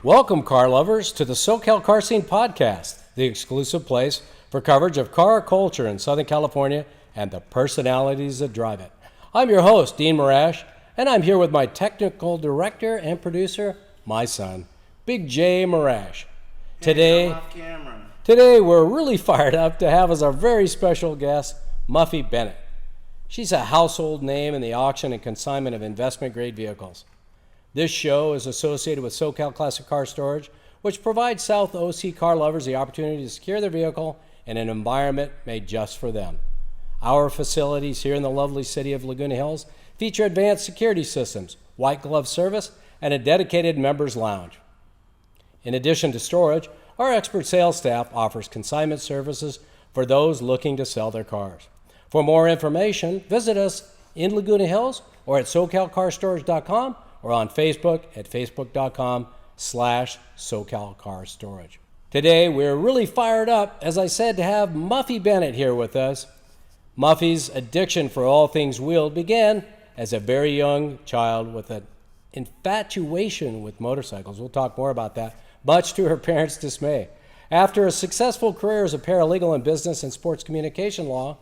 Welcome, car lovers, to the SoCal Car Scene Podcast, the exclusive place for coverage of car culture in Southern California and the personalities that drive it. I'm your host, Dean Marash, and I'm here with my technical director and producer, my son, Big J Marash. Today, we're really fired up to have as our very special guest, Muffy Bennett. She's a household name in the auction and consignment of investment-grade vehicles. This show is associated with SoCal Classic Car Storage, which provides South OC car lovers the opportunity to secure their vehicle in an environment made just for them. Our facilities here in the lovely city of Laguna Hills feature advanced security systems, white glove service, and a dedicated members lounge. In addition to storage, our expert sales staff offers consignment services for those looking to sell their cars. For more information, visit us in Laguna Hills or at SoCalCarStorage.com or on Facebook at Facebook.com/SoCalCarStorage. Today, we're really fired up, as I said, to have Muffy Bennett here with us. Muffy's addiction for all things wheeled began as a very young child with an infatuation with motorcycles. We'll talk more about that, much to her parents' dismay. After a successful career as a paralegal in business and sports communication law,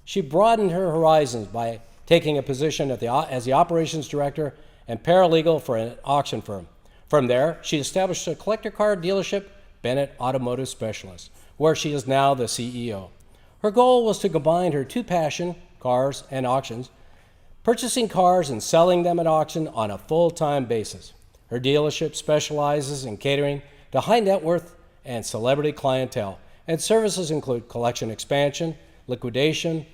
she broadened her horizons by taking a position as the operations director and paralegal for an auction firm. From there, she established a collector car dealership, Bennett Automotive Specialist, where she is now the CEO. Her goal was to combine her two passions, cars and auctions, purchasing cars and selling them at auction on a full-time basis. Her dealership specializes in catering to high net worth and celebrity clientele, and services include collection expansion, liquidation,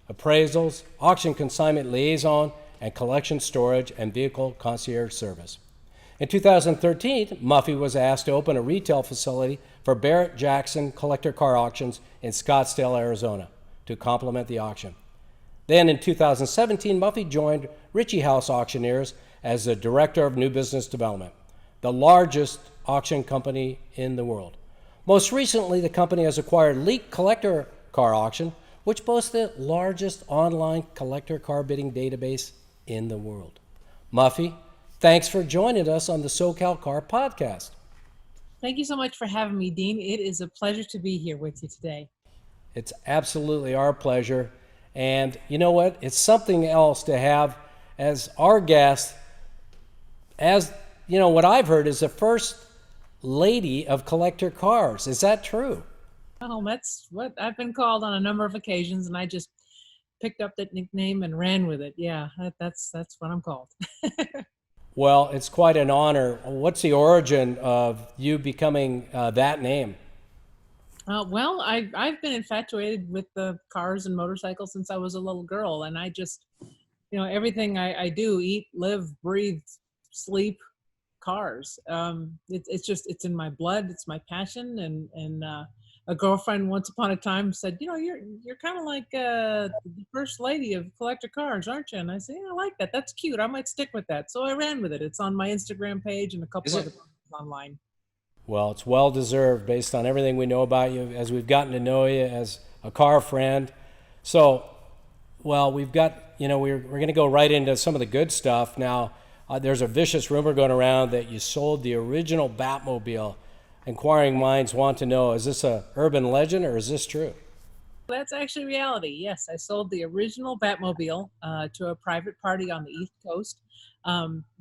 appraisals, auction consignment liaison, and collection storage and vehicle concierge service. In 2013, Muffy was asked to open a retail facility for Barrett-Jackson collector car auctions in Scottsdale, Arizona, to complement the auction. Then in 2017, Muffy joined Ritchie House Auctioneers as the Director of New Business Development, the largest auction company in the world. Most recently, the company has acquired Leak Collector Car Auction, which boasts the largest online collector car bidding database in the world. Muffy, thanks for joining us on the SoCal Car Podcast. Thank you so much for having me, Dean. It is a pleasure to be here with you today. It's absolutely our pleasure. And you know what? It's something else to have as our guest, as you know, what I've heard is the first lady of collector cars. Is that true? Well, that's what I've been called on a number of occasions, and I just picked up that nickname and ran with it. Yeah, that's what I'm called. Well, it's quite an honor. What's the origin of you becoming that name? Well, I've been infatuated with the cars and motorcycles since I was a little girl, and I just, everything I do, eat, live, breathe, sleep, cars. It's in my blood. It's my passion, and a girlfriend once upon a time said, you're kind of like the first lady of collector cars, aren't you? And I said, yeah, I like that. That's cute. I might stick with that. So I ran with it. It's on my Instagram page and a couple other places online. Well, it's well-deserved based on everything we know about you as we've gotten to know you as a car friend. So, well, we've got, we're going to go right into some of the good stuff. Now, there's a vicious rumor going around that you sold the original Batmobile. Inquiring minds want to know, is this a urban legend or is this true? That's actually reality. Yes, I sold the original Batmobile to a private party on the East Coast.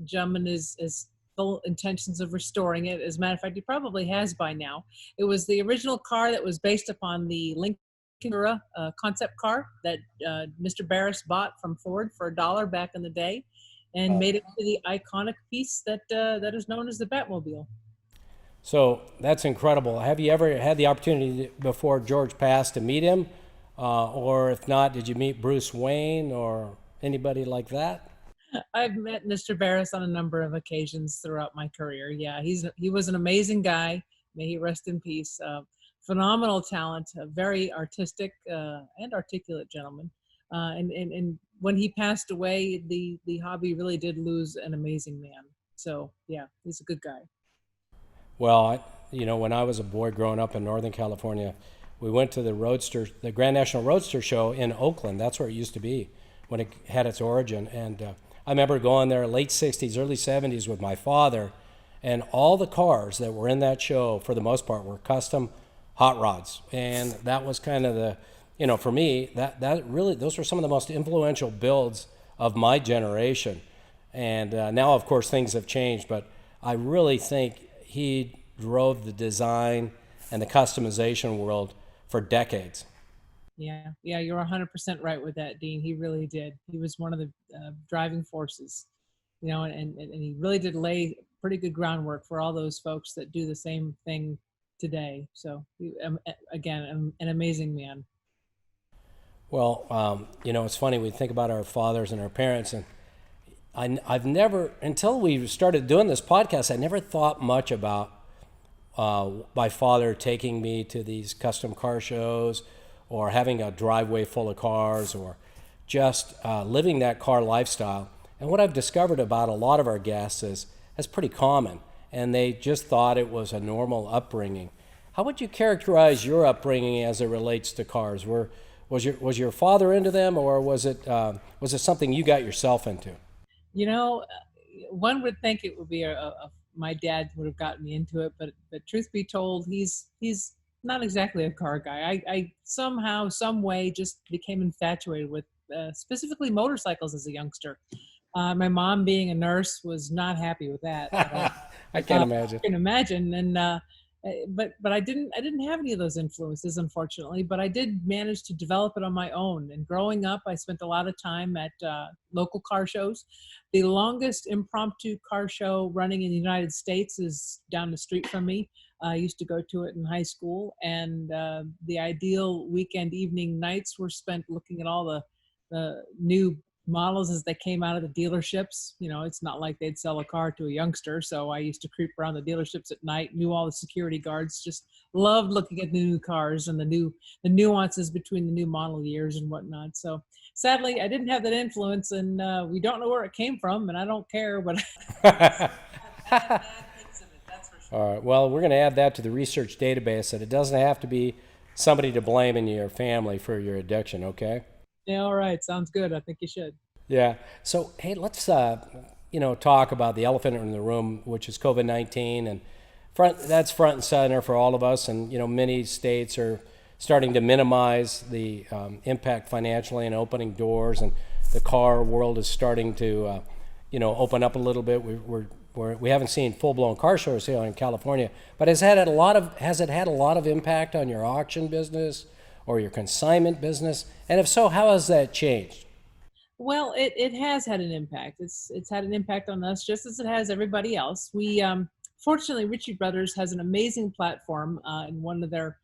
Gentleman is full intentions of restoring it. As a matter of fact, he probably has by now. It was the original car that was based upon the Lincoln concept car that Mr. Barris bought from Ford for $1 back in the day, and made it to the iconic piece that is known as the Batmobile. So that's incredible. Have you ever had the opportunity before George passed to meet him? Or if not, did you meet Bruce Wayne or anybody like that? I've met Mr. Barris on a number of occasions throughout my career. Yeah, he was an amazing guy. May he rest in peace. Phenomenal talent, a very artistic and articulate gentleman. And when he passed away, the hobby really did lose an amazing man. So yeah, he's a good guy. Well, when I was a boy growing up in Northern California, we went to the Grand National Roadster Show in Oakland. That's where it used to be when it had its origin. And I remember going there late 60s, early 70s with my father, and all the cars that were in that show, for the most part, were custom hot rods. And that was kind of the, for me, that really, those were some of the most influential builds of my generation. And now, of course, things have changed, but I really think he drove the design and the customization world for decades. Yeah, yeah, you're 100% right with that, Dean. He really did. He was one of the driving forces, and he really did lay pretty good groundwork for all those folks that do the same thing today. So, again, an amazing man. Well, it's funny, we think about our fathers and our parents, and I've never, until we started doing this podcast, I never thought much about my father taking me to these custom car shows, or having a driveway full of cars, or just living that car lifestyle. And what I've discovered about a lot of our guests is that's pretty common, and they just thought it was a normal upbringing. How would you characterize your upbringing as it relates to cars? Was your father into them, or was it something you got yourself into? One would think it would be my dad would have gotten me into it, but truth be told, he's not exactly a car guy. I somehow, some way, just became infatuated with specifically motorcycles as a youngster. My mom, being a nurse, was not happy with that. I can't imagine. I can imagine, and but I didn't have any of those influences, unfortunately. But I did manage to develop it on my own. And growing up, I spent a lot of time at local car shows. The longest impromptu car show running in the United States is down the street from me. I used to go to it in high school, and the ideal weekend evening nights were spent looking at all the new models as they came out of the dealerships. It's not like they'd sell a car to a youngster, so I used to creep around the dealerships at night, knew all the security guards, just loved looking at the new cars and the nuances between the new model years and whatnot. So sadly, I didn't have that influence, and we don't know where it came from, and I don't care, but All right. Well, we're going to add that to the research database, that it doesn't have to be somebody to blame in your family for your addiction, okay? Yeah, all right. Sounds good. I think you should. Yeah. So, hey, let's talk about the elephant in the room, which is COVID-19, and that's front and center for all of us. And many states are starting to minimize the impact financially and opening doors, and the car world is starting to open up a little bit. We haven't seen full-blown car shows here in California, but has it had a lot of impact on your auction business or your consignment business? And if so, how has that changed? Well, it has had an impact. It's had an impact on us just as it has everybody else. We fortunately, Ritchie Bros has an amazing platform in one of their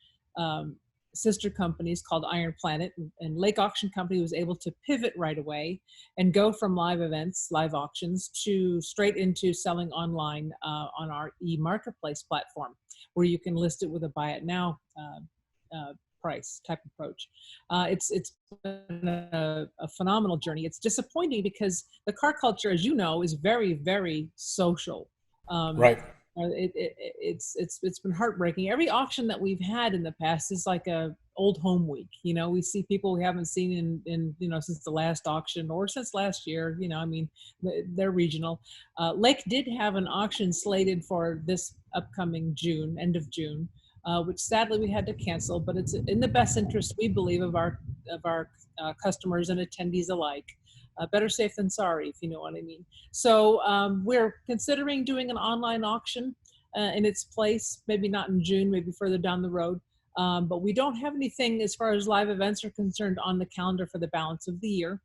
sister companies called Iron Planet, and Lake Auction Company was able to pivot right away and go from live events, live auctions, to straight into selling online on our e-marketplace platform, where you can list it with a buy it now price type approach. It's been a phenomenal journey. It's disappointing because the car culture, as you know, is very, very social. Right. It's been heartbreaking. Every auction that we've had in the past is like a old home week. We see people we haven't seen in since the last auction or since last year. They're regional. Lake did have an auction slated for this upcoming June, end of June, which sadly we had to cancel. But it's in the best interest, we believe, of our customers and attendees alike. Better safe than sorry, if you know what I mean. So we're considering doing an online auction in its place, maybe not in June, maybe further down the road. But we don't have anything as far as live events are concerned on the calendar for the balance of the year,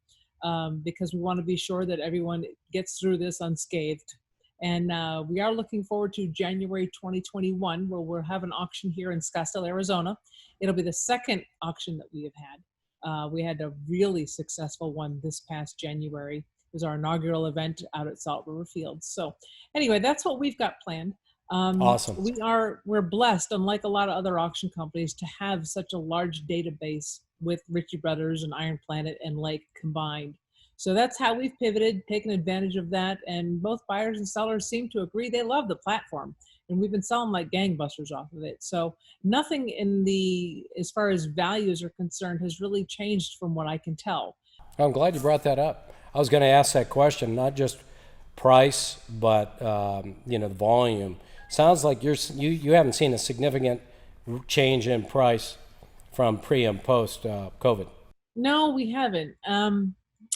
because we want to be sure that everyone gets through this unscathed. And we are looking forward to January 2021, where we'll have an auction here in Scottsdale, Arizona. It'll be the second auction that we have had. We had a really successful one this past January. It was our inaugural event out at Salt River Fields. So anyway, that's what we've got planned. Awesome. We're blessed, unlike a lot of other auction companies, to have such a large database with Ritchie Bros and Iron Planet and Lake combined. So that's how we've pivoted, taken advantage of that, and both buyers and sellers seem to agree they love the platform, and we've been selling like gangbusters off of it. So nothing as far as values are concerned has really changed from what I can tell. I'm glad you brought that up. I was going to ask that question, not just price, but the volume. Sounds like you haven't seen a significant change in price from pre and post COVID. No, we haven't.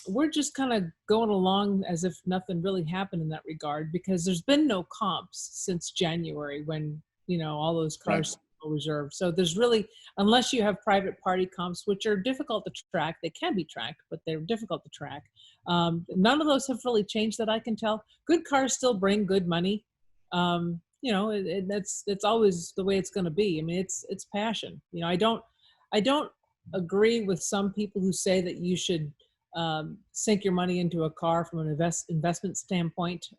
We're just kind of going along as if nothing really happened in that regard because there's been no comps since January when, all those Right. cars were reserved. So there's really, unless you have private party comps, which are difficult to track, they can be tracked, but they're difficult to track. None of those have really changed that I can tell. Good cars still bring good money. That's always the way it's going to be. I mean, it's passion. I don't agree with some people who say that you should sink your money into a car from an investment standpoint.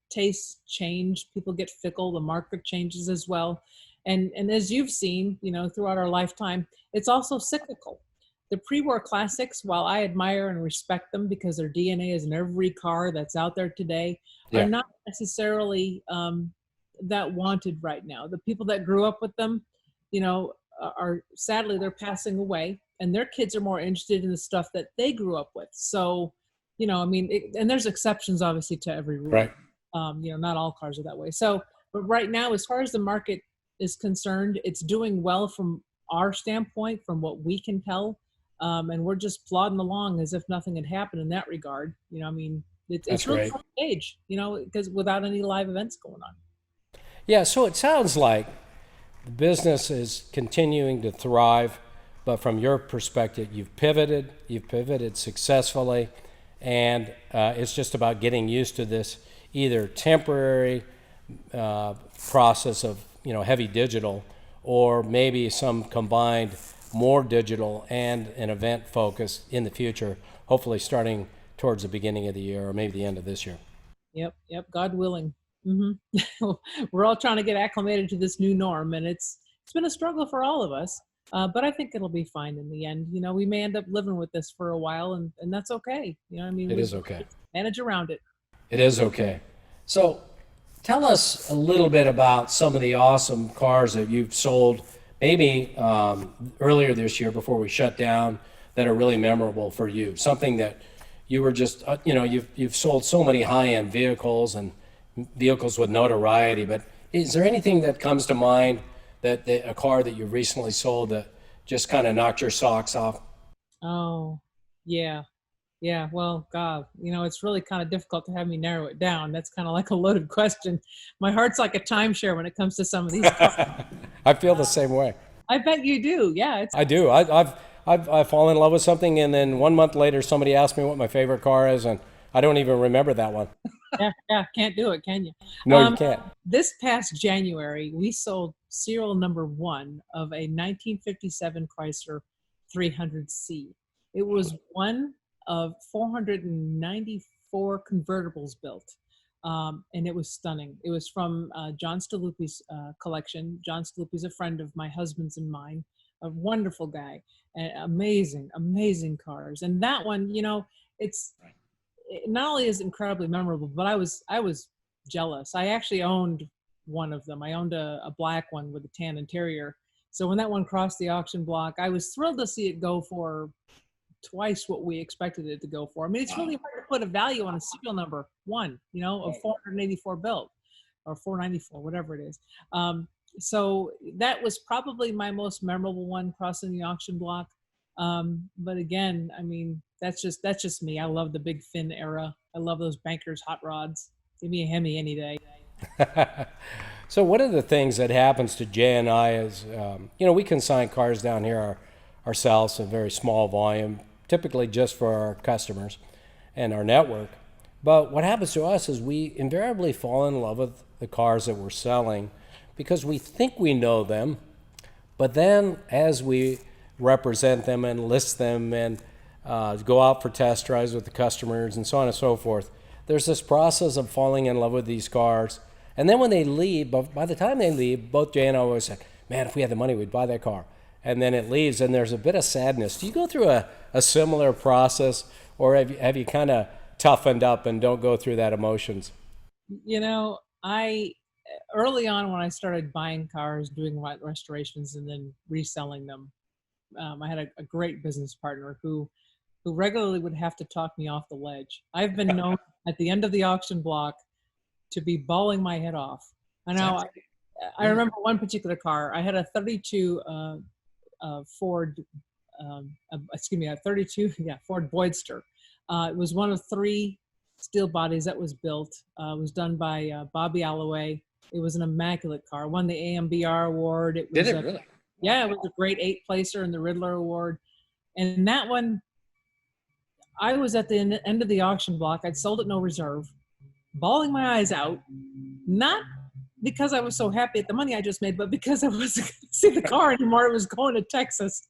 Tastes change, people get fickle, the market changes as well. And as you've seen, throughout our lifetime, it's also cyclical. The pre-war classics, while I admire and respect them because their DNA is in every car that's out there today, are Yeah. not necessarily that wanted right now. The people that grew up with them, are sadly they're passing away, and their kids are more interested in the stuff that they grew up with. So, and there's exceptions obviously to every rule. Right. Not all cars are that way. So, but right now, as far as the market is concerned, it's doing well from our standpoint, from what we can tell. And we're just plodding along as if nothing had happened in that regard. It's That's really great. fun age, because without any live events going on. Yeah. So it sounds like the business is continuing to thrive, but from your perspective, you've pivoted successfully, and it's just about getting used to this either temporary process of heavy digital, or maybe some combined more digital and an event focus in the future, hopefully starting towards the beginning of the year or maybe the end of this year. Yep. God willing. hmm We're all trying to get acclimated to this new norm, and it's been a struggle for all of us. But I think it'll be fine in the end. We may end up living with this for a while, and that's okay. It We is okay. manage around it. It is okay. So tell us a little bit about some of the awesome cars that you've sold, maybe earlier this year before we shut down, that are really memorable for you. Something that you were just, you've sold so many high-end vehicles and vehicles with notoriety, but is there anything that comes to mind that a car that you recently sold that just kind of knocked your socks off? Oh, yeah. Yeah, well, God, it's really kind of difficult to have me narrow it down. That's kind of like a loaded question. My heart's like a timeshare when it comes to some of these cars. I feel the same way. I bet you do. Yeah, it's I do. I've fallen in love with something, and then 1 month later, somebody asks me what my favorite car is, and I don't even remember that one. yeah, can't do it, can you? No, you can't. This past January, we sold serial number one of a 1957 Chrysler 300C. It was one of 494 convertibles built. And it was stunning. It was from John Staluppi's collection. John Staluppi's a friend of my husband's and mine, a wonderful guy, and amazing cars. And that one, it not only is incredibly memorable, but I was jealous. I actually owned one of them. I owned a black one with a tan interior. So when that one crossed the auction block, I was thrilled to see it go for twice what we expected it to go for. I mean, it's really hard to put a value on a serial number one, of 484 built or 494, whatever it is. So that was probably my most memorable one crossing the auction block. But again, I mean, that's just me. I love the big fin era. I love those bankers hot rods. Give me a Hemi any day. So one of the things that happens to Jay and I is, we consign cars down here ourselves in very small volume, typically just for our customers and our network. But what happens to us is we invariably fall in love with the cars that we're selling because we think we know them, but then as we represent them and list them and go out for test drives with the customers and so on and so forth, there's this process of falling in love with these cars. And then when they leave, by the time they leave, both Jay and I always said, man, if we had the money, we'd buy that car. And then it leaves, and there's a bit of sadness. Do you go through a similar process, or have you kind of toughened up and don't go through that emotions? I early on when I started buying cars, doing restorations, and then reselling them, I had a great business partner who who regularly would have to talk me off the ledge. I've been known at the end of the auction block to be bawling my head off. I know. I remember one particular car. I had a 32 Ford, a 32, Ford Boydster. It was one of 3 steel bodies that was built. It was done by Bobby Alloway. It was an immaculate car. Won the AMBR award. It was Did it really? Yeah, it was a great 8-placer in the Riddler Award. And that one, I was at the end of the auction block. I'd sold it no reserve, bawling my eyes out, not because I was so happy at the money I just made, but because I wasn't going to see the car anymore. It was going to Texas.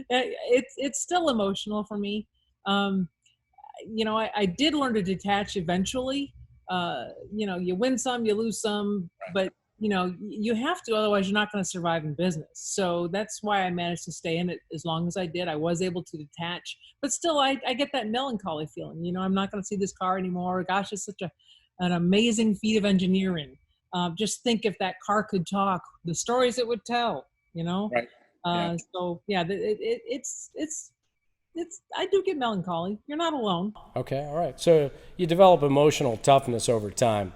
It's still emotional for me. I did learn to detach eventually. You win some, you lose some, but you have to, otherwise you're not going to survive in business. So that's why I managed to stay in it as long as I did. I was able to detach, but still I get that melancholy feeling. I'm not going to see this car anymore. Gosh, it's such an amazing feat of engineering. Just think if that car could talk, the stories it would tell, Right. So yeah, it's I do get melancholy. You're not alone. Okay, all right. So you develop emotional toughness over time.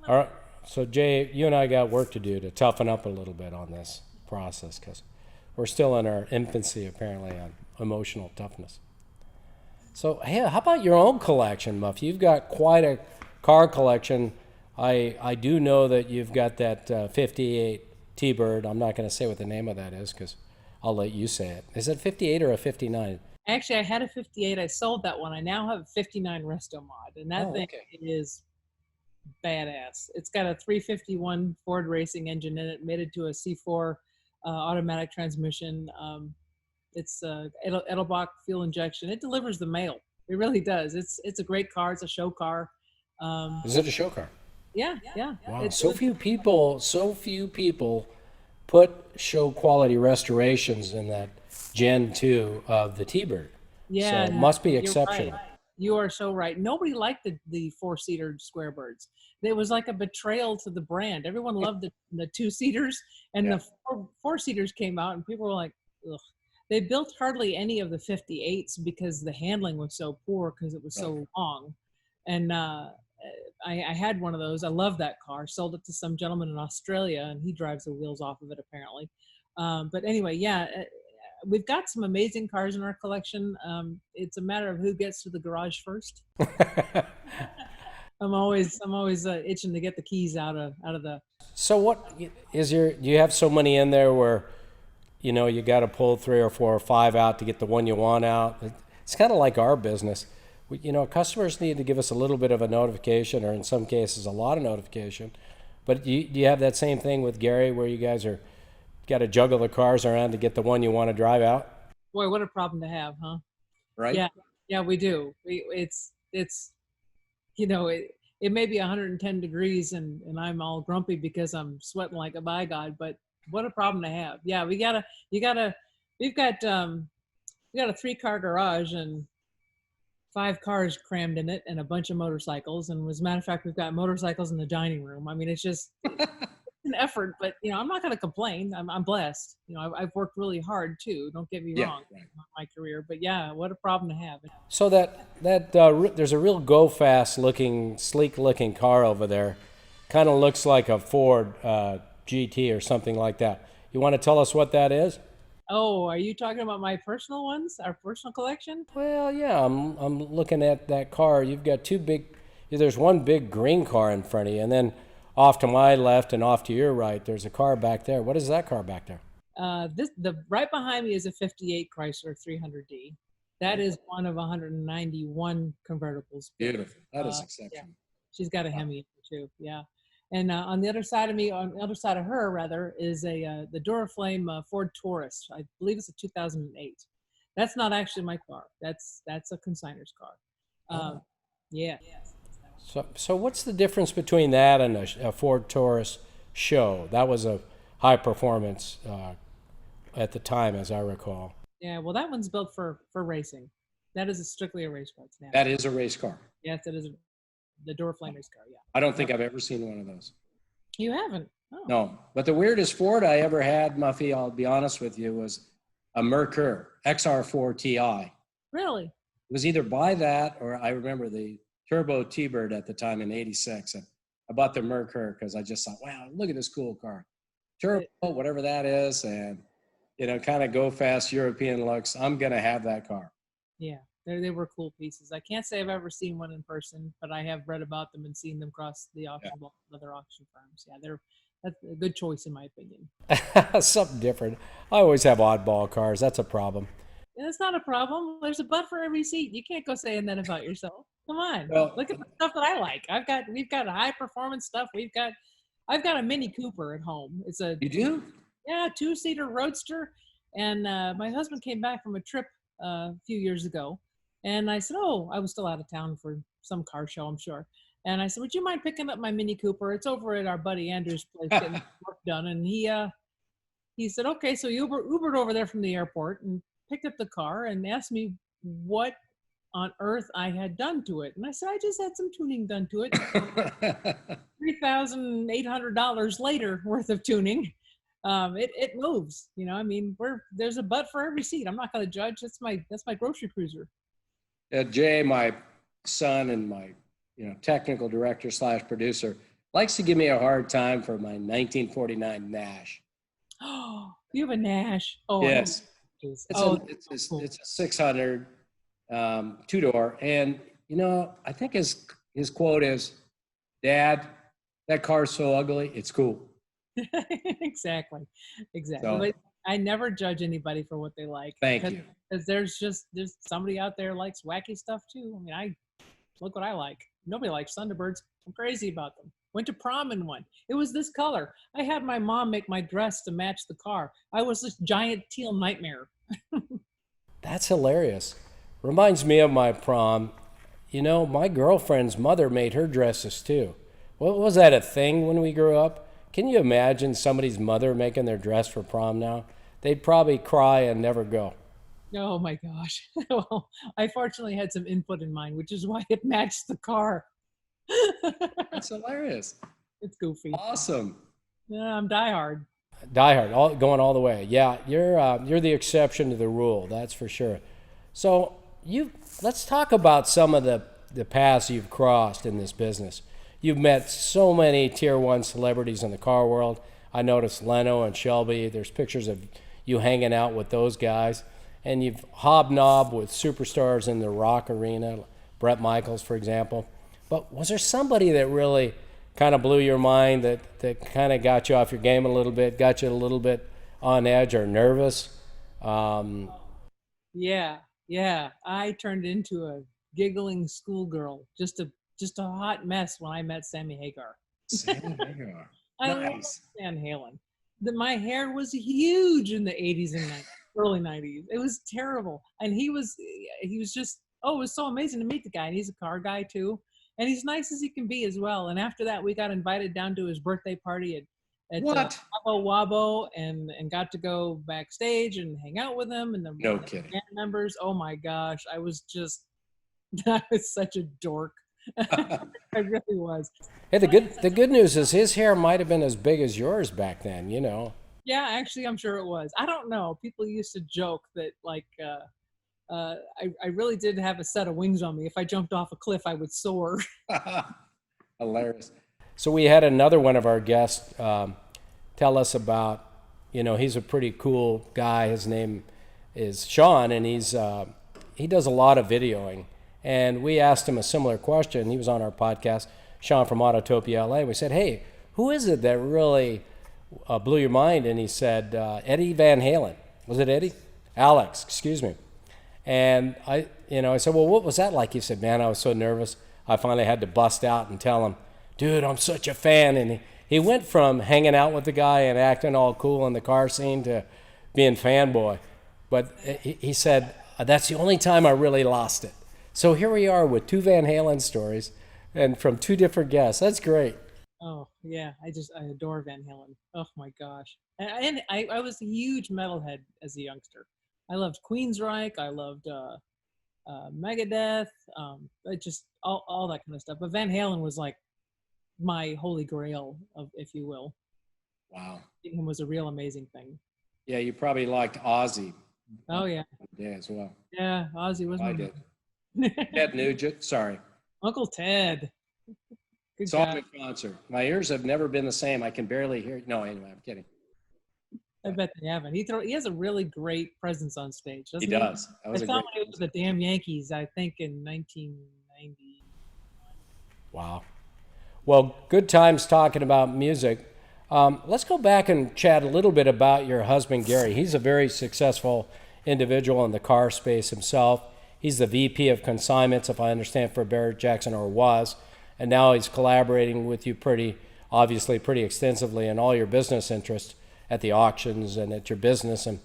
All right. So Jay, you and I got work to do to toughen up a little bit on this process because we're still in our infancy, apparently, on emotional toughness. So, hey, how about your own collection, Muff? You've got quite a car collection. I do know that you've got that 58 T-Bird. I'm not going to say what the name of that is because I'll let you say it. Is it 58 or a 59? Actually, I had a 58. I sold that one. I now have a 59 Resto Mod, and that thing is badass. It's got a 351 Ford racing engine in it, mated to a C4 automatic transmission. It's Edelbach fuel injection. It delivers the mail. It really does. It's a great car. It's a show car. Is it a show car? Yeah. Wow, so few people put show quality restorations in that Gen 2 of the T-Bird. Yeah, so it must be exceptional. Right. You are so right. Nobody liked the 4-seater square birds. It was like a betrayal to the brand. Everyone loved the 2-seaters, and the 4-seaters came out, and people were like, ugh. They built hardly any of the 58s because the handling was so poor because it was so long. And I had one of those. I love that car. Sold it to some gentleman in Australia, and he drives the wheels off of it apparently. But anyway, we've got some amazing cars in our collection. It's a matter of who gets to the garage first. I'm always itching to get the keys out of the. So what is do you have so many in there where, you got to pull 3 or 4 or 5 out to get the one you want out? It's kind of like our business. Customers need to give us a little bit of a notification, or in some cases a lot of notification. But do you have that same thing with Gary, where you guys got to juggle the cars around to get the one you want to drive out? Boy, what a problem to have, huh? Right. Yeah, we do. It's it may be 110 degrees and I'm all grumpy because I'm sweating like a by God, but what a problem to have. Yeah, we've got a 3-car garage and 5 cars crammed in it and a bunch of motorcycles. And as a matter of fact, we've got motorcycles in the dining room. I mean, it's just an effort, but I'm not going to complain. I'm blessed. I've worked really hard too. Don't get me wrong, my career, but yeah, what a problem to have. So that there's a real go fast looking, sleek looking car over there. Kind of looks like a Ford GT or something like that. You want to tell us what that is? Oh, are you talking about my personal ones, our personal collection? Well, yeah, I'm looking at that car. You've got there's one big green car in front of you, and then off to my left and off to your right, there's a car back there. What is that car back there? The right behind me is a 58 Chrysler 300D. That is one of 191 convertibles. Beautiful. That is exceptional. Yeah. She's got a Hemi too. Yeah. And on the other side of her rather, is the Duraflame Ford Taurus. I believe it's a 2008. That's not actually my car. That's a consignor's car. Yeah. So what's the difference between that and a Ford Taurus show? That was a high performance at the time, as I recall. Yeah, well, that one's built for racing. That is strictly a race car. That is a race car. Yes, it is the Duraflame race car, yeah. I don't think I've ever seen one of those. You haven't? Oh. No, but the weirdest Ford I ever had, Muffy, I'll be honest with you, was a Merkur XR4 Ti. Really? was either buy that or I remember the Turbo T-Bird at the time in '86. And I bought the Merkur because I just thought, wow, look at this cool car. Turbo, whatever that is, and kind of go fast European looks. I'm gonna have that car. Yeah, they were cool pieces. I can't say I've ever seen one in person, but I have read about them and seen them across the auction block with other auction firms. Yeah, that's a good choice in my opinion. Something different. I always have oddball cars. That's a problem. And it's not a problem. There's a butt for every seat. You can't go saying that about yourself. Come on, Well, look at the stuff that I like. We've got high performance stuff. I've got a Mini Cooper at home. It's a you do? 2-seater roadster. And my husband came back from a trip a few years ago, and I said, "Oh, I was still out of town for some car show, I'm sure." And I said, "Would you mind picking up my Mini Cooper? It's over at our buddy Andrew's place getting work done." And he said, "Okay." So he Ubered over there from the airport and picked up the car and asked me what on earth I had done to it. And I said, "I just had some tuning done to it." $3,800 later worth of tuning. It moves, I mean, there's a butt for every seat. I'm not going to judge. That's my grocery cruiser. Jay, my son and my technical director / producer, likes to give me a hard time for my 1949 Nash. Oh, you have a Nash. Oh, Yes. It's It's a 600 two-door, and I think his quote is, "Dad, that car's so ugly, it's cool." Exactly. So, But I never judge anybody for what they like. thank you. Because there's somebody out there likes wacky stuff too. I mean, look what I like. Nobody likes Thunderbirds. I'm crazy about them. Went to prom in one. It was this color. I had my mom make my dress to match the car. I was this giant teal nightmare. That's hilarious. Reminds me of my prom. My girlfriend's mother made her dresses too. What was that a thing when we grew up? Can you imagine somebody's mother making their dress for prom now? They'd probably cry and never go. Oh my gosh. Well, I fortunately had some input in mind, which is why it matched the car. That's hilarious. It's goofy. Awesome. Yeah, I'm diehard. Diehard, going all the way. Yeah, you're the exception to the rule. That's for sure. So let's talk about some of the paths you've crossed in this business. You've met so many tier 1 celebrities in the car world. I noticed Leno and Shelby. There's pictures of you hanging out with those guys. And you've hobnobbed with superstars in the rock arena, Bret Michaels, for example. But was there somebody that really kind of blew your mind, that kind of got you off your game a little bit, got you a little bit on edge or nervous? Yeah. I turned into a giggling schoolgirl, just a hot mess when I met Sammy Hagar. Sammy Hagar. I love Van Halen. My hair was huge in the 80s and early 90s. It was terrible. And he was just, it was so amazing to meet the guy. And he's a car guy too. And he's nice as he can be as well. And after that, we got invited down to his birthday party at What? Wabo Wabo and got to go backstage and hang out with him and the No kidding. band members. Oh my gosh. I was such a dork. I really was. Hey, the good news is his hair might have been as big as yours back then, Yeah, actually, I'm sure it was. I don't know. People used to joke that, I really did have a set of wings on me. If I jumped off a cliff, I would soar. Hilarious. So we had another one of our guests tell us about, he's a pretty cool guy. His name is Sean, and he does a lot of videoing. And we asked him a similar question. He was on our podcast, Sean from Autotopia LA. We said, "Hey, who is it that really blew your mind?" And he said, Eddie Van Halen. Was it Eddie? Alex, excuse me. And I said, "Well, what was that like?" He said, "Man, I was so nervous. I finally had to bust out and tell him, dude, I'm such a fan." And he went from hanging out with the guy and acting all cool in the car scene to being fanboy. But he said, "That's the only time I really lost it." So here we are with 2 Van Halen stories and from 2 different guests. That's great. Oh, yeah. I adore Van Halen. Oh, my gosh. And I was a huge metalhead as a youngster. I loved Queensryche. I loved Megadeth. Just all that kind of stuff. But Van Halen was like my holy grail, if you will. Wow. Meeting him was a real amazing thing. Yeah, you probably liked Ozzy. Oh, yeah. Yeah, as well. Yeah, Ozzy was I my did. Ted Nugent, sorry. Uncle Ted. Good Saw guy. him in concert. My ears have never been the same. I can barely hear. No, anyway, I'm kidding. I bet they haven't. He has a really great presence on stage, He doesn't he? does. That I was a saw him great when he was with the damn Yankees, I think in 1990. Wow. Well, good times talking about music. Let's go back and chat a little bit about your husband, Gary. He's a very successful individual in the car space himself. He's the VP of consignments, if I understand, for Barrett Jackson, or was. And now he's collaborating with you pretty extensively in all your business interests at the auctions and at your business. And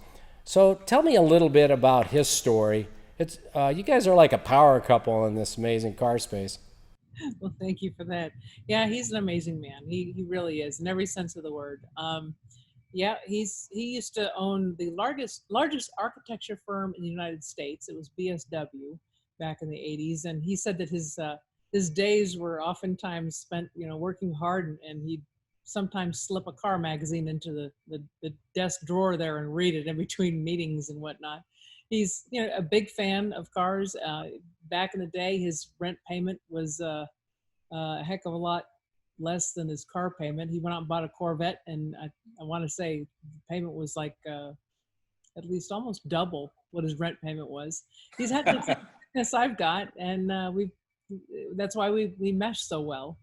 so tell me a little bit about his story. It's you guys are like a power couple in this amazing car space. Well, thank you for that. Yeah, he's an amazing man. He really is in every sense of the word. Yeah, he used to own the largest architecture firm in the United States. It was BSW back in the 80s, and he said that his days were oftentimes spent, working hard, and he'd sometimes slip a car magazine into the desk drawer there and read it in between meetings and whatnot. He's a big fan of cars. Back in the day, his rent payment was a heck of a lot less than his car payment. He went out and bought a Corvette, and I want to say the payment was like at least almost double what his rent payment was. He's had the fitness I've got, and that's why we mesh so well.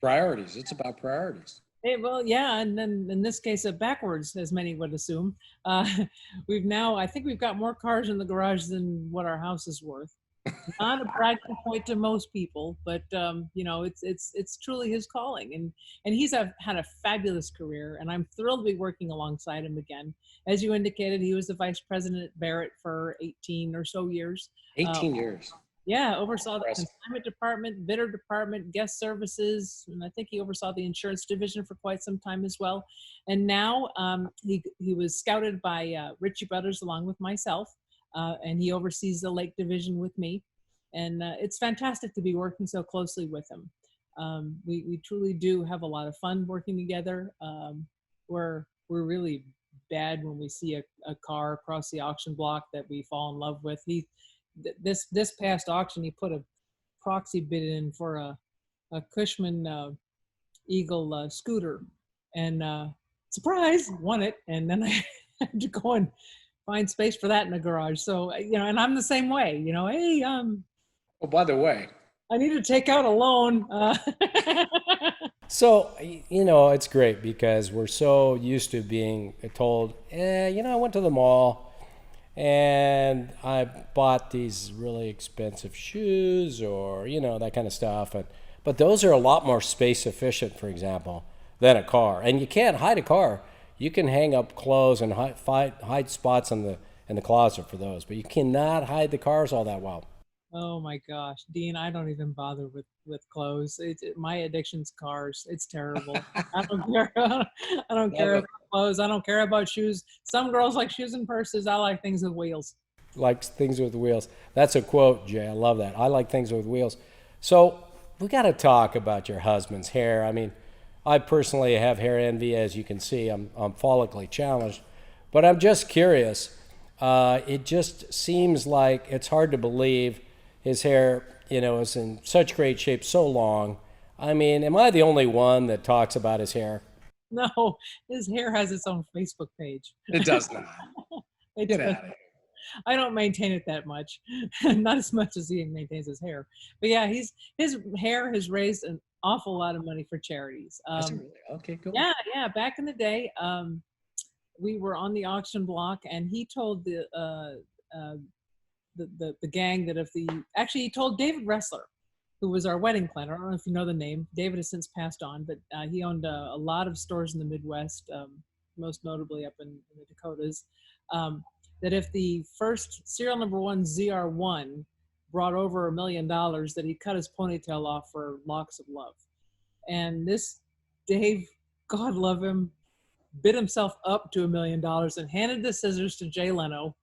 Priorities. It's about priorities. Well, yeah, and then in this case, backwards, as many would assume. I think we've got more cars in the garage than what our house is worth. Not a bragging point to most people, but it's truly his calling, and he's had a fabulous career, and I'm thrilled to be working alongside him again. As you indicated, he was the vice president at Barrett for 18 or so years. 18 years. Yeah, oversaw the Impressive. consignment department, bidder department, guest services, and I think he oversaw the insurance division for quite some time as well. And now he was scouted by Ritchie Brothers along with myself, and he oversees the Lake Division with me. And it's fantastic to be working so closely with him. We truly do have a lot of fun working together. We're really bad when we see a car across the auction block that we fall in love with. This past auction, he put a proxy bid in for a Cushman Eagle scooter, and surprise, won it. And then I had to go and find space for that in the garage. So and I'm the same way. Hey, Oh, by the way, I need to take out a loan. So, it's great because we're so used to being told, I went to the mall and I bought these really expensive shoes or, that kind of stuff. But those are a lot more space efficient, for example, than a car. And you can't hide a car. You can hang up clothes and hide spots in the closet for those, but you cannot hide the cars all that well. Oh my gosh, Dean, I don't even bother with clothes. My addiction's cars. It's terrible. I don't care. I don't care about clothes. I don't care about shoes. Some girls like shoes and purses. I like things with wheels. Like things with wheels. That's a quote, Jay. I love that. I like things with wheels. So we got to talk about your husband's hair. I mean, I personally have hair envy, as you can see. I'm follically challenged, but I'm just curious. It just seems like it's hard to believe his hair, is in such great shape so long. I mean, am I the only one that talks about his hair? No, his hair has its own Facebook page. it does not. Get out of here. I don't maintain it that much, not as much as he maintains his hair. But yeah, his hair has raised an awful lot of money for charities. Okay, cool. Yeah. Back in the day, we were on the auction block, and he told the gang that he told David Ressler, who was our wedding planner. I don't know if you know the name. David has since passed on, but he owned a lot of stores in the Midwest, most notably up in the Dakotas. That if the first serial number 1 ZR1 brought over $1 million, that he cut his ponytail off for locks of love. And this Dave, God love him, bid himself up to $1 million and handed the scissors to Jay Leno.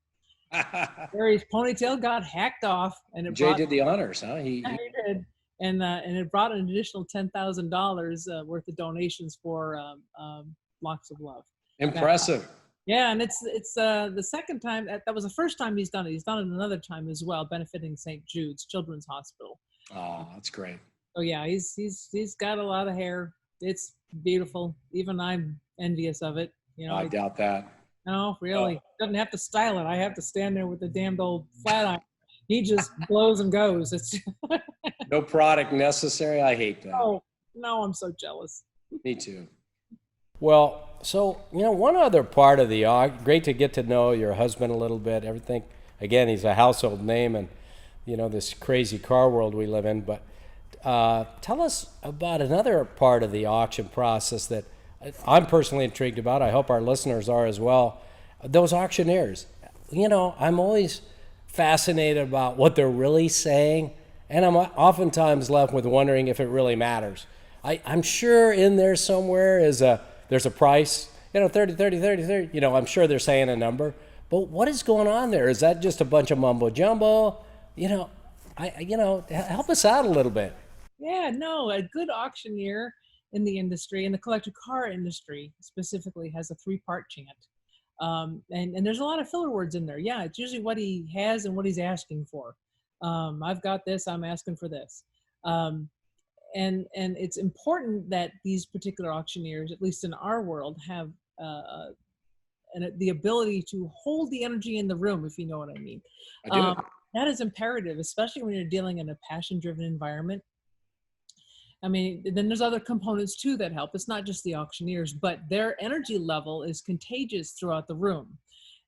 Where his ponytail got hacked off, and Jay did the honors, huh? He did, and it brought an additional $10,000 worth of donations for Locks of Love. Impressive. Yeah, and it's the second time. That was the first time he's done it. He's done it another time as well, benefiting St. Jude's Children's Hospital. Oh, that's great. Oh yeah, he's got a lot of hair. It's beautiful. Even I'm envious of it. You know, I doubt that. no, Oh, really doesn't have to style it. I have to stand there with the damned old flat iron. He just blows and goes. It's no product necessary. I hate that. oh no, I'm so jealous. Me too. Well, so, one other part of the great to get to know your husband a little bit. Everything, again, he's a household name, and this crazy car world we live in. But tell us about another part of the auction process that I'm personally intrigued about. I hope our listeners are as well. Those auctioneers. I'm always fascinated about what they're really saying, and I'm oftentimes left with wondering if it really matters. I'm sure in there somewhere there's a price, 30, 30, 30, 30. I'm sure they're saying a number, but what is going on there? Is that just a bunch of mumbo jumbo? Help us out a little bit. Yeah, no, a good auctioneer in the industry, in the collector car industry specifically, has a three-part chant. And there's a lot of filler words in there. Yeah, it's usually what he has and what he's asking for. I've got this, I'm asking for this. And it's important that these particular auctioneers, at least in our world, have the ability to hold the energy in the room, if you know what I mean. I do. That is imperative, especially when you're dealing in a passion-driven environment. I mean, then there's other components too that help. It's not just the auctioneers, but their energy level is contagious throughout the room.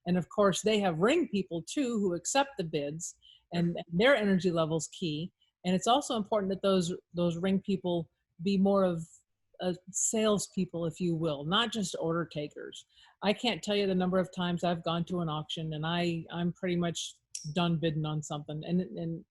And of course, they have ring people too who accept the bids, and their energy level's key. And it's also important that those ring people be more of salespeople, if you will, not just order takers. I can't tell you the number of times I've gone to an auction and I'm pretty much done bidding on something, and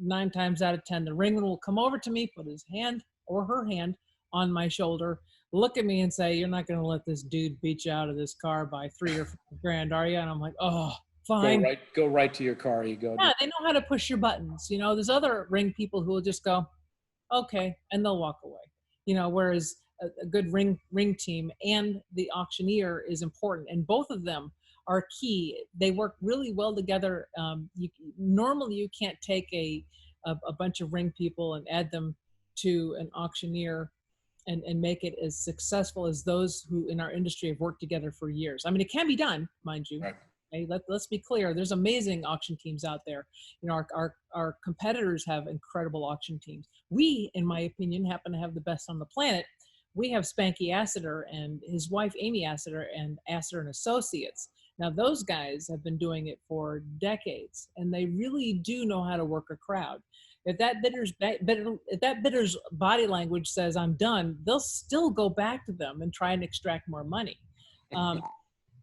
9 times out of 10, the ringman will come over to me, put his hand or her hand on my shoulder, look at me and say, "You're not going to let this dude beat you out of this car by $3 or $4 grand, are you?" And I'm like, "Oh, fine." Go right to your car. You go. Yeah, they know how to push your buttons. There's other ring people who will just go, "Okay," and they'll walk away. Whereas a good ring team and the auctioneer is important, and both of them are key. They work really well together. Normally, you can't take a bunch of ring people and add them to an auctioneer and make it as successful as those who in our industry have worked together for years. I mean, it can be done, mind you. Right. Okay, let's be clear. There's amazing auction teams out there. Our competitors have incredible auction teams. We, in my opinion, happen to have the best on the planet. We have Spanky Assiter and his wife, Amy Assiter, and Assiter and Associates. Now, those guys have been doing it for decades, and they really do know how to work a crowd. If that bidder's body language says "I'm done," they'll still go back to them and try and extract more money.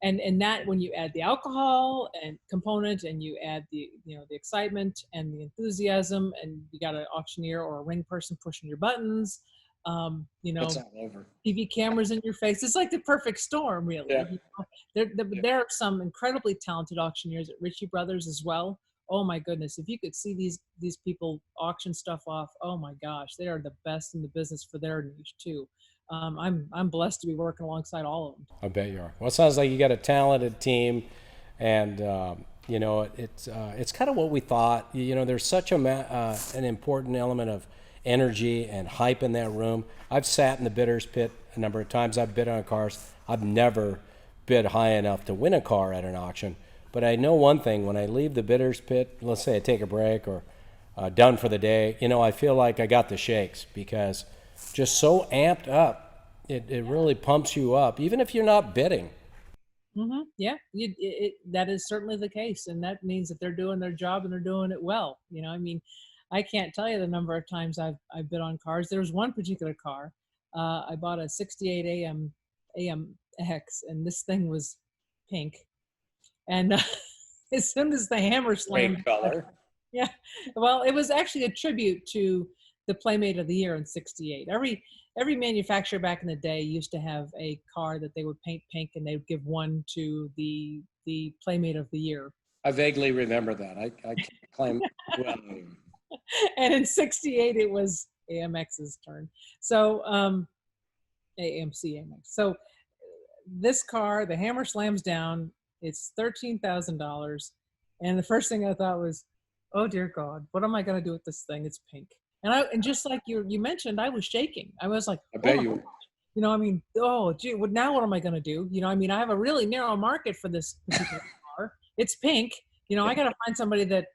And that, when you add the alcohol and component, and you add the excitement and the enthusiasm, and you got an auctioneer or a ring person pushing your buttons, It's all over. TV cameras in your face. It's like the perfect storm, really. Yeah. There are some incredibly talented auctioneers at Ritchie Bros as well. Oh my goodness, if you could see these people auction stuff off, oh my gosh, they are the best in the business for their niche too. I'm blessed to be working alongside all of them. I bet you are. Well, it sounds like you got a talented team, and it's kind of what we thought. There's such an important element of energy and hype in that room. I've sat in the bidder's pit a number of times. I've bid on cars. I've never bid high enough to win a car at an auction. But I know one thing: when I leave the bidder's pit, let's say I take a break or done for the day, I feel like I got the shakes, because just so amped up, it really pumps you up, even if you're not bidding. Mm-hmm. Yeah, that is certainly the case, and that means that they're doing their job and they're doing it well. I mean, I can't tell you the number of times I've bid on cars. There was one particular car. I bought a 68 AMX, and this thing was pink. And as soon as the hammer slammed, Great color. yeah, well, it was actually a tribute to the Playmate of the Year in '68. Every manufacturer back in the day used to have a car that they would paint pink, and they would give one to the Playmate of the Year. I vaguely remember that. I can't claim. Well, And in '68, it was AMX's turn. So AMC AMX. So this car, the hammer slams down. It's $13,000. And the first thing I thought was, oh dear God, what am I going to do with this thing? It's pink. And just like you mentioned, I was shaking. I was like, I oh bet my, you. I mean, oh gee, now what am I going to do? I mean, I have a really narrow market for this particular car. It's pink. I got to find somebody that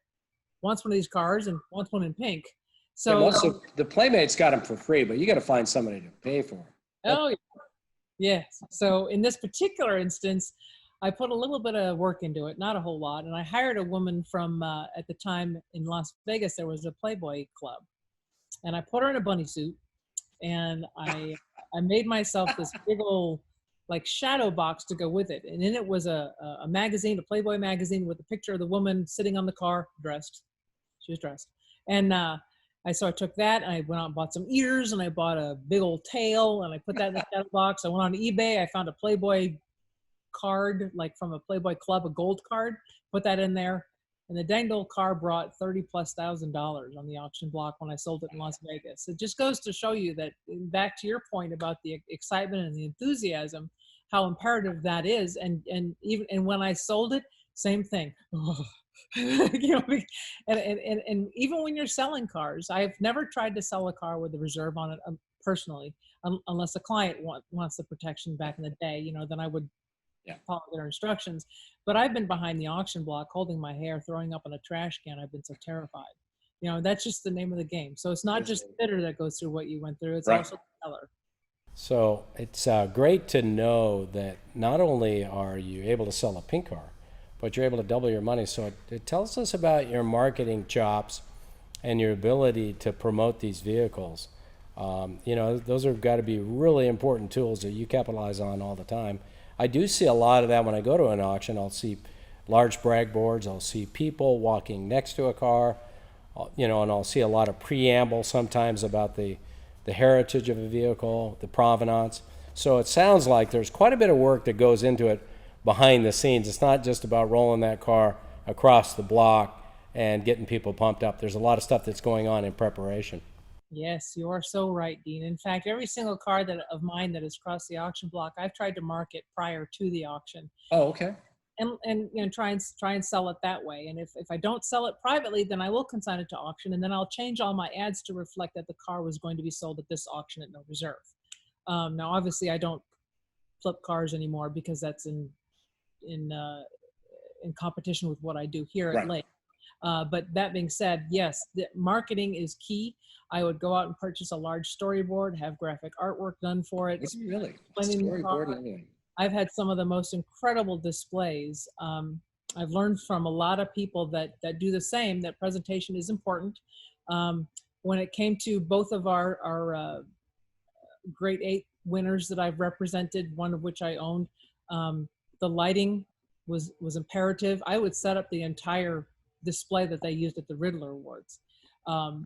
wants one of these cars and wants one in pink. Yeah, So, most of the Playmates got them for free, but you got to find somebody to pay for them. oh yes. So in this particular instance, I put a little bit of work into it, not a whole lot, and I hired a woman from at the time in Las Vegas. There was a Playboy club, and I put her in a bunny suit, and I made myself this big old like shadow box to go with it, and in it was a magazine, a Playboy magazine with a picture of the woman sitting on the car dressed. She was dressed, and I took that and I went out and bought some ears and I bought a big old tail and I put that in the shadow box. I went on eBay. I found a Playboy card, like from a Playboy club, a gold card, put that in there. And the dang old car brought $30,000+ on the auction block when I sold it in Las Vegas. It just goes to show you that, back to your point about the excitement and the enthusiasm, how imperative that is. And when I sold it, same thing. And even when you're selling cars, I've never tried to sell a car with a reserve on it personally, unless a client wants the protection. Back in the day, then I would follow their instructions. But I've been behind the auction block holding my hair, throwing up in a trash can. I've been so terrified. That's just the name of the game. So it's not just the bidder that goes through what you went through, it's also the seller. So it's great to know that not only are you able to sell a pink car, but you're able to double your money. So it tells us about your marketing chops and your ability to promote these vehicles. Those have got to be really important tools that you capitalize on all the time. I do see a lot of that when I go to an auction. I'll see large brag boards. I'll see people walking next to a car, and I'll see a lot of preamble sometimes about the heritage of a vehicle, the provenance. So it sounds like there's quite a bit of work that goes into it behind the scenes. It's not just about rolling that car across the block and getting people pumped up. There's a lot of stuff that's going on in preparation. Yes, you are so right, Dean. In fact, every single car of mine that has crossed the auction block, I've tried to market prior to the auction. Oh, okay. And try and sell it that way. And if I don't sell it privately, then I will consign it to auction, and then I'll change all my ads to reflect that the car was going to be sold at this auction at no reserve. Now, obviously, I don't flip cars anymore because that's in competition with what I do here at Lake. But that being said, yes, the marketing is key. I would go out and purchase a large storyboard, have graphic artwork done for it. Really? Storyboard. I've had some of the most incredible displays. I've learned from a lot of people that do the same, that presentation is important. When it came to both of our Grade 8 winners that I've represented, one of which I owned, the lighting was imperative. I would set up the entire display that they used at the Riddler Awards,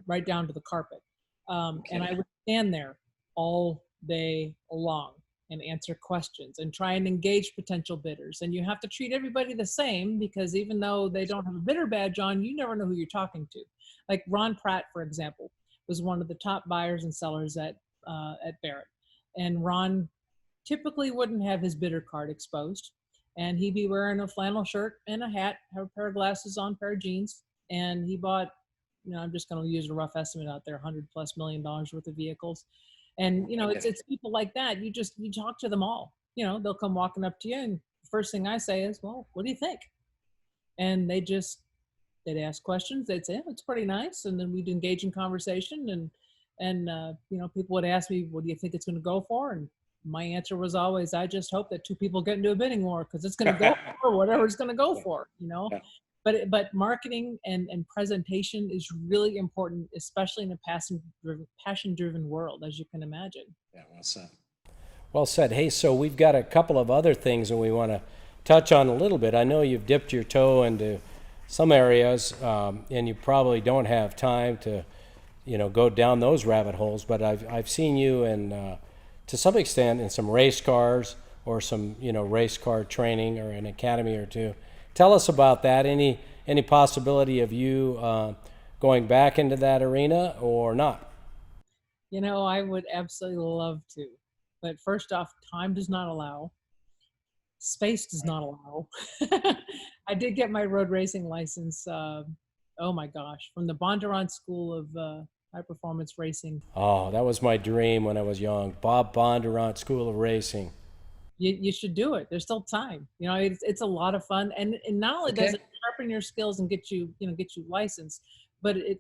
right down to the carpet. And I would stand there all day long and answer questions and try and engage potential bidders. And you have to treat everybody the same, because even though they don't have a bidder badge on, you never know who you're talking to. Like Ron Pratt, for example, was one of the top buyers and sellers at Barrett. And Ron typically wouldn't have his bidder card exposed. And he'd be wearing a flannel shirt and a hat, have a pair of glasses on, pair of jeans. And he bought, I'm just going to use a rough estimate out there, $100+ million worth of vehicles. And, it's people like that. You talk to them all. They'll come walking up to you, and the first thing I say is, well, what do you think? And they'd ask questions. They'd say, oh, it's pretty nice. And then we'd engage in conversation. And people would ask me, what do you think it's going to go for? And my answer was always, I just hope that two people get into a bidding war, because it's going to go for whatever it's going to go for, Yeah. But marketing and presentation is really important, especially in a passion-driven world, as you can imagine. Yeah, well said. Well said. Hey, so we've got a couple of other things that we want to touch on a little bit. I know you've dipped your toe into some areas, and you probably don't have time to, go down those rabbit holes. But I've seen you to some extent in some race cars or some race car training or an academy or two. Tell us about that. Any possibility of you going back into that arena or not? I would absolutely love to, but first off, time does not allow. Space does not allow. I did get my road racing license. Oh my gosh, from the Bondurant School of High Performance Racing. Oh, that was my dream when I was young. Bob Bondurant School of Racing. You should do it. There's still time. You know, it's a lot of fun, and not only does Okay. it sharpen your skills and get you licensed, but it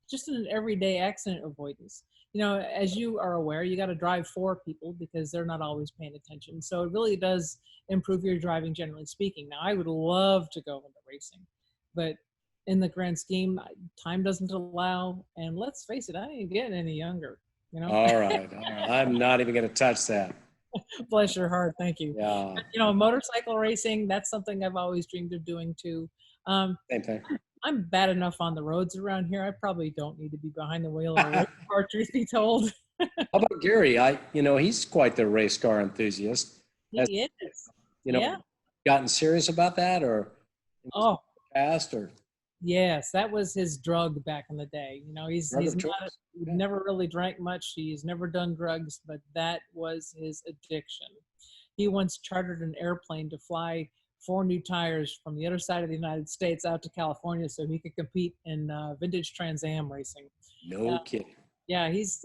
just an everyday accident avoidance. You know, as you are aware, you got to drive for people because they're not always paying attention. So it really does improve your driving, generally speaking. Now, I would love to go into racing, but in the grand scheme, time doesn't allow. And let's face it, I ain't getting any younger. You know. All right. All right. I'm not even going to touch that. Bless your heart. Thank you. Yeah. You know, motorcycle racing, that's something I've always dreamed of doing too. Same thing. I'm bad enough on the roads around here. I probably don't need to be behind the wheel of a race car, truth be told. How about Gary? He's quite the race car enthusiast. Has, He is. yeah. Gotten serious about that or in the Oh, past or yes. That was his drug back in the day. You know, he's drug of not, choice? Yeah. never really drank much. He's never done drugs, but that was his addiction. He once chartered an airplane to fly 4 new tires from the other side of the United States out to California so he could compete in vintage Trans Am racing. No kidding. Yeah, he's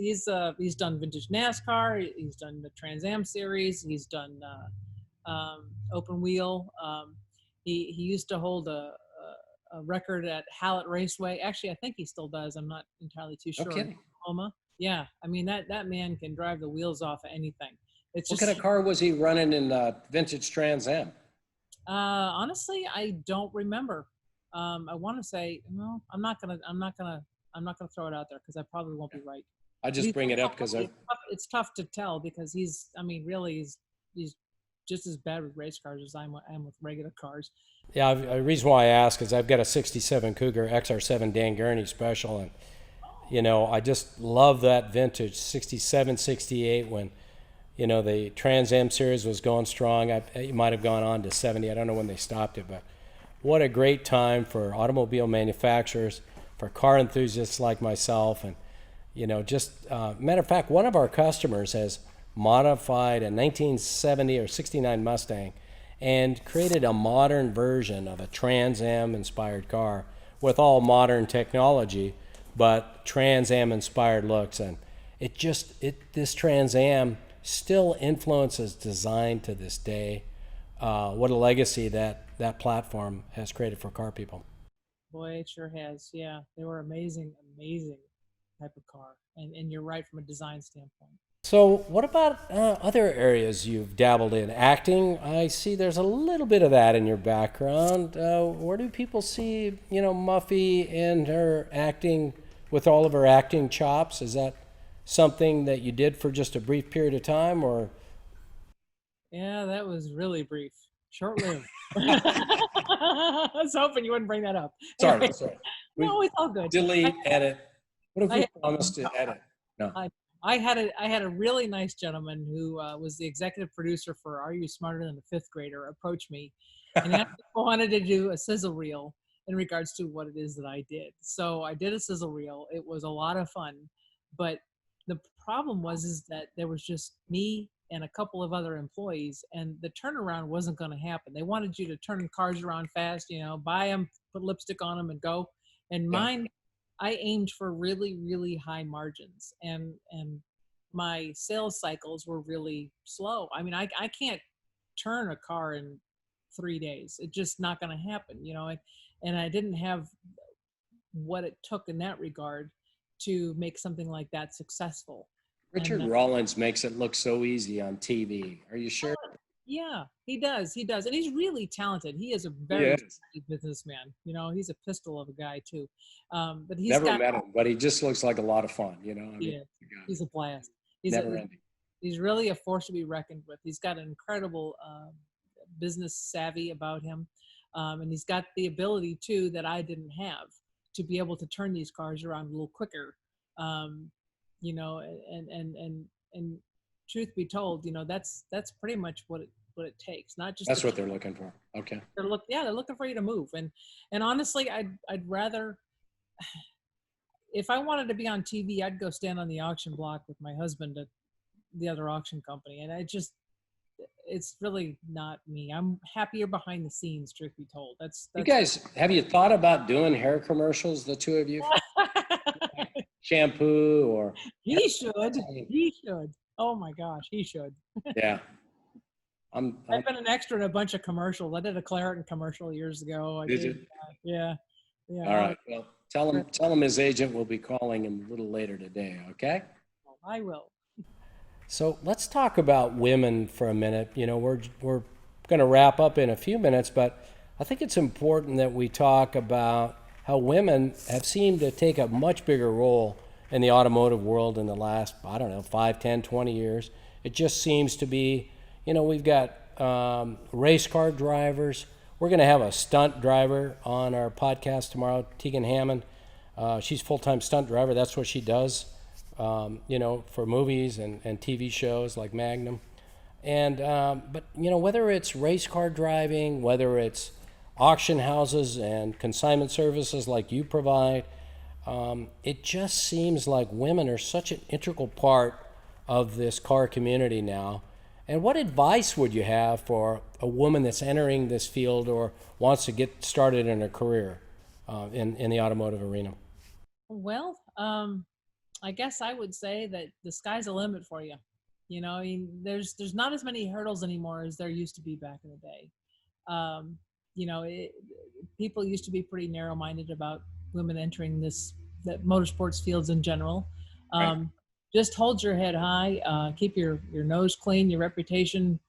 done vintage NASCAR. He's done the Trans Am series. He's done open wheel. He used to hold a record at Hallett Raceway. Actually, I think he still does. I'm not entirely too No sure. kidding. In Oklahoma. Yeah, I mean that man can drive the wheels off of anything. It's What just kind of car was he running in vintage Trans Am? honestly, I don't remember. I want to say no. I'm not gonna throw it out there because I probably won't be right. I just bring it up because It's tough to tell because he's just as bad with race cars as I am with regular cars. Yeah, the reason why I ask is I've got a 67 Cougar XR7 Dan Gurney special, and, I just love that vintage 67, 68 when, the Trans Am series was going strong. It might have gone on to 70. I don't know when they stopped it, but what a great time for automobile manufacturers, for car enthusiasts like myself. And, matter of fact, one of our customers has modified a 1970 or 69 Mustang and created a modern version of a Trans Am inspired car with all modern technology, but Trans Am inspired looks. And this Trans Am still influences design to this day. What a legacy that platform has created for car people. Boy, it sure has. Yeah, they were amazing type of car. And you're right from a design standpoint. So what about other areas you've dabbled in? Acting, I see there's a little bit of that in your background. Where do people see, Muffy and her acting, with all of her acting chops? Is that something that you did for just a brief period of time, or? Yeah, that was really brief. Short-lived. I was hoping you wouldn't bring that up. sorry. No, it's all good. Delete, edit. What if we promised to edit? No. I had a really nice gentleman who was the executive producer for Are You Smarter Than a Fifth Grader approach me and asked if I wanted to do a sizzle reel in regards to what it is that I did. So I did a sizzle reel. It was a lot of fun, but the problem is that there was just me and a couple of other employees, and the turnaround wasn't going to happen. They wanted you to turn cars around fast, buy them, put lipstick on them, and go. And mine, I aimed for really, really high margins, and my sales cycles were really slow. I mean, I can't turn a car in 3 days. It's just not going to happen, and I didn't have what it took in that regard to make something like that successful. Richard Rollins makes it look so easy on TV. Are you sure? Yeah, he does. And he's really talented. He is a very businessman. He's a pistol of a guy too. But he's never met him, but he just looks like a lot him. He's a blast. He's really a force to be reckoned with. He's got an incredible business savvy about him, and he's got the ability too that I didn't have to be able to turn these cars around a little quicker. And truth be told, that's pretty much what it takes. Not just that's what they're looking for. Okay. They're looking for you to move. And honestly, I'd rather, if I wanted to be on TV, I'd go stand on the auction block with my husband at the other auction company. And it's really not me. I'm happier behind the scenes, truth be told. You That's guys, have you thought about doing hair commercials, the two of you? Shampoo or he should. He should. Oh my gosh, he should. yeah. I'm I've been an extra in a bunch of commercials. I did a Claritin commercial years ago. did you? Yeah, yeah. All right. Well, tell him his agent will be calling him a little later today, okay? I will. So let's talk about women for a minute. We're going to wrap up in a few minutes, but I think it's important that we talk about how women have seemed to take a much bigger role in the automotive world in the last, I don't know, 5, 10, 20 years. It just seems to be, we've got race car drivers. We're going to have a stunt driver on our podcast tomorrow, Tegan Hammond. She's a full-time stunt driver. That's what she does, for movies and TV shows like Magnum. But whether it's race car driving, whether it's auction houses and consignment services like you provide, it just seems like women are such an integral part of this car community now. And what advice would you have for a woman that's entering this field or wants to get started in her career in the automotive arena? Well, I guess I would say that the sky's the limit for you. I mean, there's not as many hurdles anymore as there used to be back in the day. People used to be pretty narrow-minded about women entering the motorsports fields in general. Right. Just hold your head high, keep your nose clean, your reputation,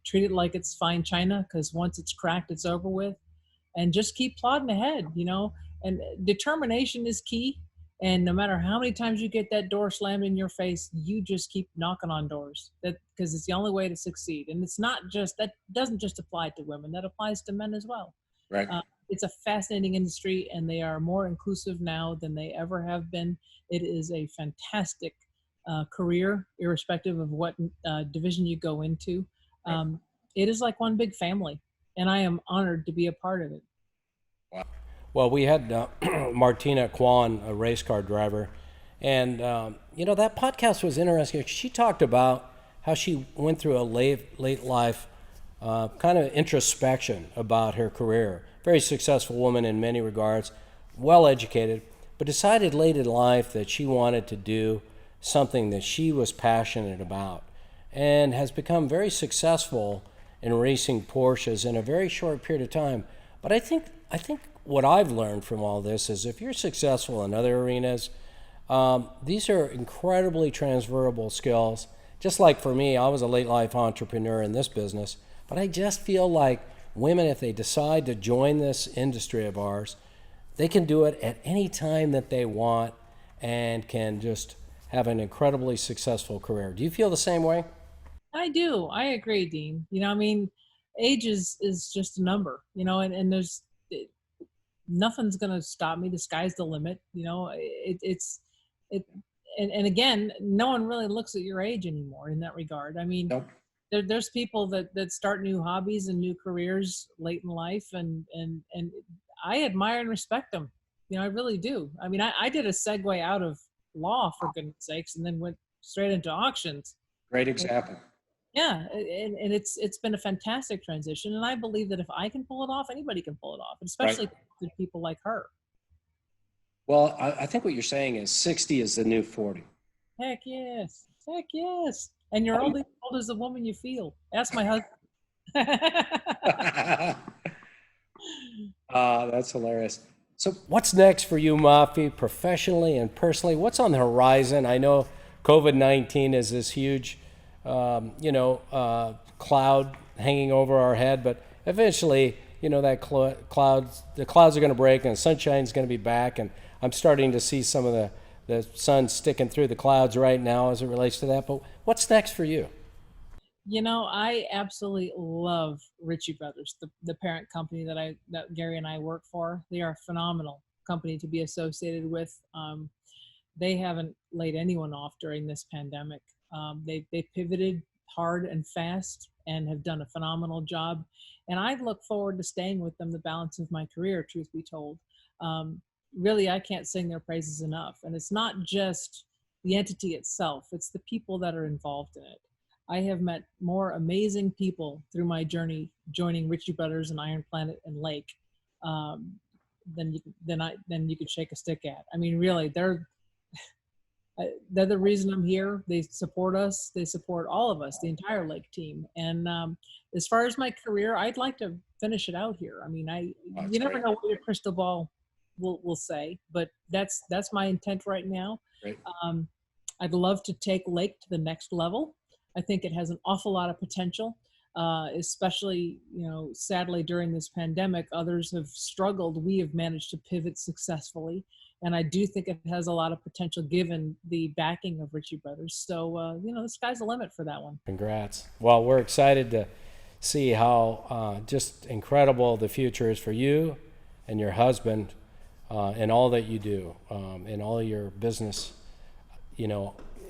treat it like it's fine china, because once it's cracked, it's over with, and just keep plodding ahead, and determination is key. And no matter how many times you get that door slammed in your face, you just keep knocking on doors, because it's the only way to succeed. And that doesn't just apply to women, that applies to men as well. Right. It's a fascinating industry, and they are more inclusive now than they ever have been. It is a fantastic career, irrespective of what division you go into. It is like one big family, and I am honored to be a part of it. Wow. Well, we had Martina Kwan, a race car driver, and that podcast was interesting. She talked about how she went through a late life kind of introspection about her career. Very successful woman in many regards, well educated, but decided late in life that she wanted to do something that she was passionate about, and has become very successful in racing Porsches in a very short period of time. But I think what I've learned from all this is if you're successful in other arenas, these are incredibly transferable skills. Just like for me, I was a late life entrepreneur in this business, but I just feel like women, if they decide to join this industry of ours, they can do it at any time that they want and can just have an incredibly successful career. Do you feel the same way? I do. I agree, Dean. I mean, age is just a number, and there's nothing's going to stop me. The sky's the limit. And again, no one really looks at your age anymore in that regard. I mean, Nope. there's people that start new hobbies and new careers late in life, and I admire and respect them. I really do. I mean, I did a segue out of law, for goodness sakes, and then went straight into auctions. Great example. Yeah, and it's been a fantastic transition, and I believe that if I can pull it off, anybody can pull it off, especially with people like her. Well, I think what you're saying is 60 is the new 40. Heck yes. And you're only as old as the woman you feel. Ask my husband. That's hilarious. So what's next for you, Muffy, professionally and personally? What's on the horizon? I know COVID-19 is this huge, cloud hanging over our head, but eventually, that the clouds are going to break and the sunshine's going to be back. And I'm starting to see some of the sun sticking through the clouds right now as it relates to that. But what's next for you? I absolutely love Ritchie Bros, the parent company that Gary and I work for. They are a phenomenal company to be associated with. They haven't laid anyone off during this pandemic. They pivoted hard and fast and have done a phenomenal job. And I look forward to staying with them the balance of my career, truth be told. Really, I can't sing their praises enough. And it's not just the entity itself, it's the people that are involved in it. I have met more amazing people through my journey joining Ritchie Brothers and Iron Planet and Lake um, than you could shake a stick at. I mean, really, they're the reason I'm here. They support us. They support all of us, the entire Lake team. And as far as my career, I'd like to finish it out here. I mean, you never great. know what your crystal ball will say, but that's my intent right now. Great. I'd love to take Lake to the next level. I think it has an awful lot of potential, especially, sadly during this pandemic, others have struggled. We have managed to pivot successfully. And I do think it has a lot of potential given the backing of Ritchie Brothers. So, the sky's the limit for that one. Congrats. Well, we're excited to see how just incredible the future is for you and your husband and all that you do and all your business,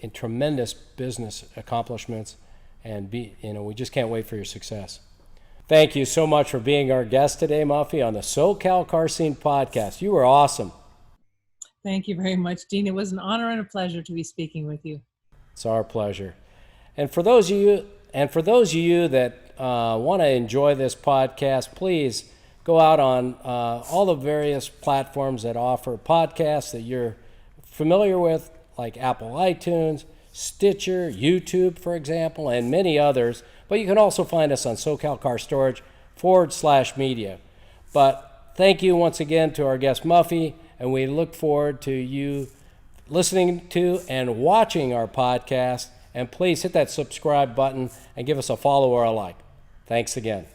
in tremendous business accomplishments. And we just can't wait for your success. Thank you so much for being our guest today, Muffy, on the SoCal Car Scene Podcast. You were awesome. Thank you very much, Dean. It was an honor and a pleasure to be speaking with you. It's our pleasure. And for those of you that want to enjoy this podcast, please go out on all the various platforms that offer podcasts that you're familiar with, like Apple iTunes, Stitcher, YouTube, for example, and many others. But you can also find us on SoCal Car Storage /media. But thank you once again to our guest, Muffy, and we look forward to you listening to and watching our podcast. And please hit that subscribe button and give us a follow or a like. Thanks again.